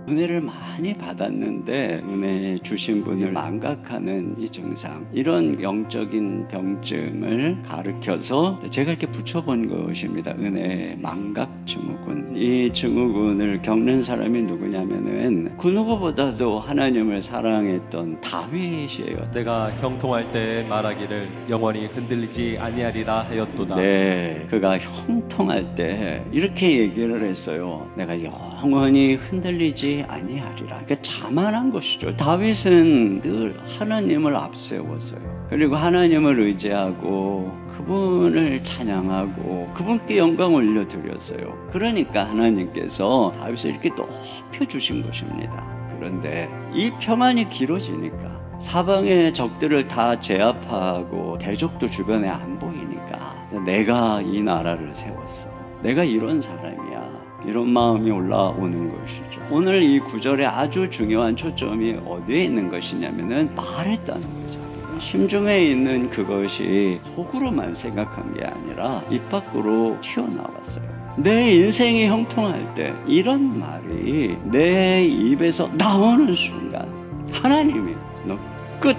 은혜를 많이 받았는데 은혜 주신 분을 망각하는 이 증상, 이런 영적인 병증을 가르쳐서 제가 이렇게 붙여본 것입니다. 은혜 망각 증후군. 이 증후군을 겪는 사람이 누구냐면은 그 누구보다도 하나님을 사랑했던 다윗이에요. 내가 형통할 때 말하기를 영원히 흔들리지 아니하리라 하였도다. 네, 그가 형통할 때 이렇게 얘기를 했어요. 내가 영원히 흔들리지 아니하리라. 그러니까 자만한 것이죠. 다윗은 늘 하나님을 앞세웠어요. 그리고 하나님을 의지하고 그분을 찬양하고 그분께 영광 올려드렸어요. 그러니까 하나님께서 다윗을 이렇게 높여주신 것입니다. 그런데 이 평안이 길어지니까 사방의 적들을 다 제압하고 대적도 주변에 안 보이니까 내가 이 나라를 세웠어. 내가 이런 사람이야. 이런 마음이 올라오는 것이죠. 오늘 이 구절에 아주 중요한 초점이 어디에 있는 것이냐면은 말했다는 거죠. 심중에 있는 그것이 속으로만 생각한 게 아니라 입 밖으로 튀어나왔어요. 내 인생이 형통할 때 이런 말이 내 입에서 나오는 순간 하나님이 너 끝!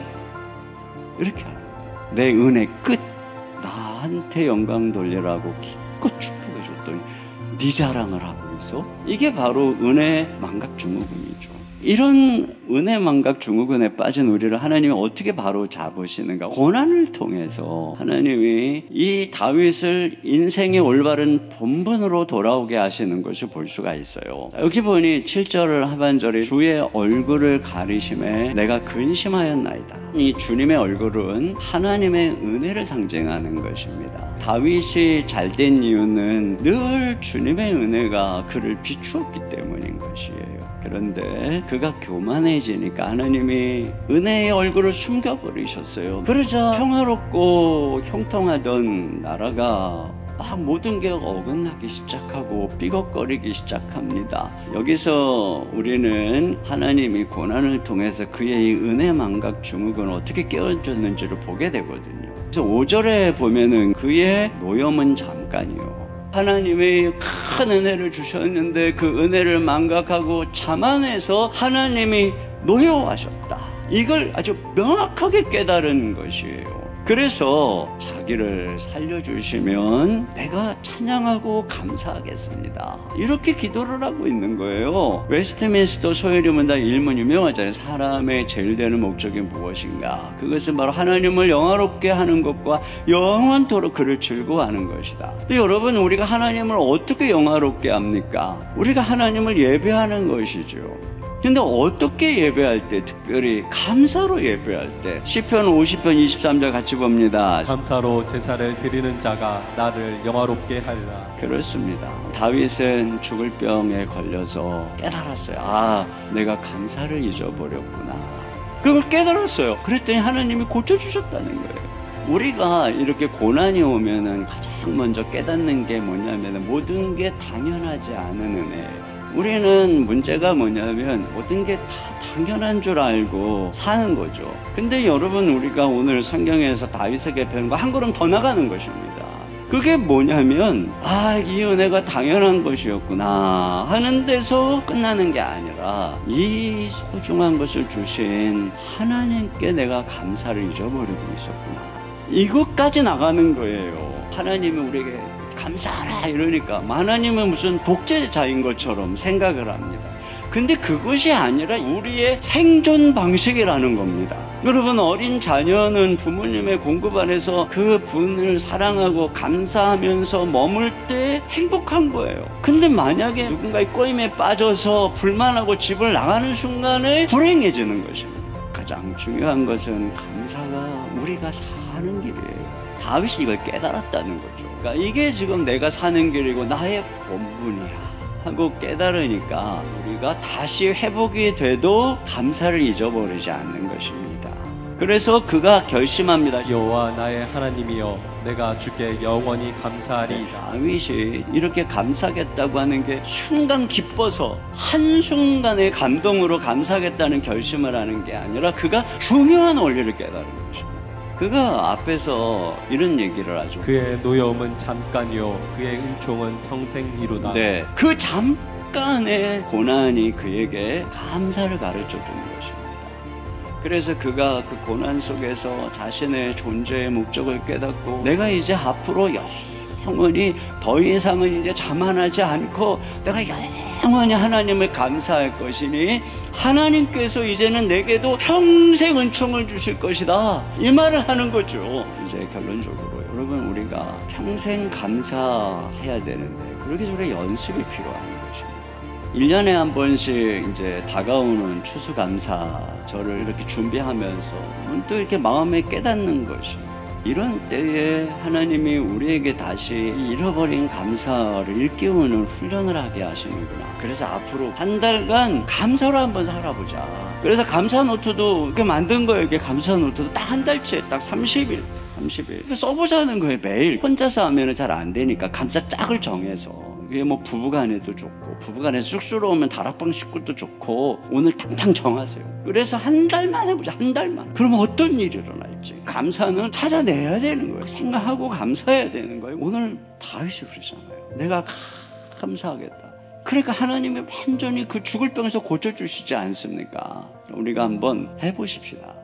이렇게 하는 거예요. 내 은혜 끝! 나한테 영광 돌리라고 기껏 축복해 줬더니 네 자랑을 하고 있어? 이게 바로 은혜 망각 증후군이죠. 이런 은혜 망각 증후군에 빠진 우리를 하나님이 어떻게 바로 잡으시는가? 고난을 통해서 하나님이 이 다윗을 인생의 올바른 본분으로 돌아오게 하시는 것을 볼 수가 있어요. 여기 보니 7절 하반절에 주의 얼굴을 가리심에 내가 근심하였나이다. 이 주님의 얼굴은 하나님의 은혜를 상징하는 것입니다. 다윗이 잘된 이유는 늘 주님의 은혜가 그를 비추었기 때문인 것이에요. 그런데 그가 교만해지니까 하나님이 은혜의 얼굴을 숨겨버리셨어요. 그러자 평화롭고 형통하던 나라가 막 모든 게 어긋나기 시작하고 삐걱거리기 시작합니다. 여기서 우리는 하나님이 고난을 통해서 그의 이 은혜 망각 증후군을 어떻게 깨워줬는지를 보게 되거든요. 그래서 5절에 보면은 그의 노염은 잠깐이요. 하나님이 큰 은혜를 주셨는데 그 은혜를 망각하고 자만해서 하나님이 노여워하셨다. 이걸 아주 명확하게 깨달은 것이에요. 그래서 자기를 살려주시면 내가 찬양하고 감사하겠습니다. 이렇게 기도를 하고 있는 거예요. 웨스트민스터 소요리문단 일문 유명하잖아요. 사람의 제일 되는 목적이 무엇인가? 그것은 바로 하나님을 영화롭게 하는 것과 영원토록 그를 즐거워하는 것이다. 근데 여러분, 우리가 하나님을 어떻게 영화롭게 합니까? 우리가 하나님을 예배하는 것이죠. 근데 어떻게 예배할 때, 특별히 감사로 예배할 때, 시편 50편 23절 같이 봅니다. 감사로 제사를 드리는 자가 나를 영화롭게 하리라. 그렇습니다. 다윗은 죽을 병에 걸려서 깨달았어요. 아, 내가 감사를 잊어버렸구나. 그걸 깨달았어요. 그랬더니 하나님이 고쳐주셨다는 거예요. 우리가 이렇게 고난이 오면은 가장 먼저 깨닫는 게 뭐냐면 모든 게 당연하지 않은 은혜예요. 우리는 문제가 뭐냐면 모든 게 다 당연한 줄 알고 사는 거죠. 근데 여러분, 우리가 오늘 성경에서 다윗에게 배우는 거 한 걸음 더 나가는 것입니다. 그게 뭐냐면 이 은혜가 당연한 것이었구나 하는 데서 끝나는 게 아니라 이 소중한 것을 주신 하나님께 내가 감사를 잊어버리고 있었구나. 이것까지 나가는 거예요. 하나님이 우리에게 감사하라 이러니까 하나님은 무슨 독재자인 것처럼 생각을 합니다. 근데 그것이 아니라 우리의 생존 방식이라는 겁니다. 여러분, 어린 자녀는 부모님의 공급 안에서 그 분을 사랑하고 감사하면서 머물 때 행복한 거예요. 근데 만약에 누군가의 꼬임에 빠져서 불만하고 집을 나가는 순간에 불행해지는 것입니다. 가장 중요한 것은 감사가 우리가 사는 길이에요. 다윗이 이걸 깨달았다는 거죠. 그러니까 이게 지금 내가 사는 길이고 나의 본분이야 하고 깨달으니까 우리가 다시 회복이 돼도 감사를 잊어버리지 않는 것입니다. 그래서 그가 결심합니다. 여호와 나의 하나님이여, 내가 주께 영원히 감사하리. 다윗이 이렇게 감사하겠다고 하는 게 순간 기뻐서 한순간의 감동으로 감사하겠다는 결심을 하는 게 아니라 그가 중요한 원리를 깨달은 것입니다. 그가 앞에서 이런 얘기를 하죠. 그의 노여움은 잠깐이요 그의 은총은 평생이로다. 네, 그 잠깐의 고난이 그에게 감사를 가르쳐 주는 것입니다. 그래서 그가 그 고난 속에서 자신의 존재의 목적을 깨닫고 내가 이제 앞으로 영원히 더 이상은 이제 자만하지 않고 내가 영원히 하나님을 감사할 것이니 하나님께서 이제는 내게도 평생 은총을 주실 것이다, 이 말을 하는 거죠. 이제 결론적으로 여러분, 우리가 평생 감사해야 되는데 그러기 전에 연습이 필요한 것입니다. 1년에 한 번씩 이제 다가오는 추수감사절을 이렇게 준비하면서 또 이렇게 마음에 깨닫는 것입니다. 이런 때에 하나님이 우리에게 다시 잃어버린 감사를 일깨우는 훈련을 하게 하시는구나. 그래서 앞으로 한 달간 감사로 한번 살아보자. 그래서 감사 노트도 이렇게 만든 거예요. 이게 감사 노트도 딱 한 달치에 딱 30일 이렇게 써보자는 거예요. 매일. 혼자서 하면 잘 안 되니까 감사 짝을 정해서. 이게 뭐 부부간에도 좋고, 부부간에 쑥스러우면 다락방 식구도 좋고, 오늘 당장 정하세요. 그래서 한 달만 해보자. 한 달만. 그러면 어떤 일이 일어날지. 감사는 찾아내야 되는 거예요. 생각하고 감사해야 되는 거예요. 오늘 다윗이 그러잖아요. 내가 감사하겠다. 그러니까 하나님이 완전히 그 죽을 병에서 고쳐주시지 않습니까? 우리가 한번 해보십시다.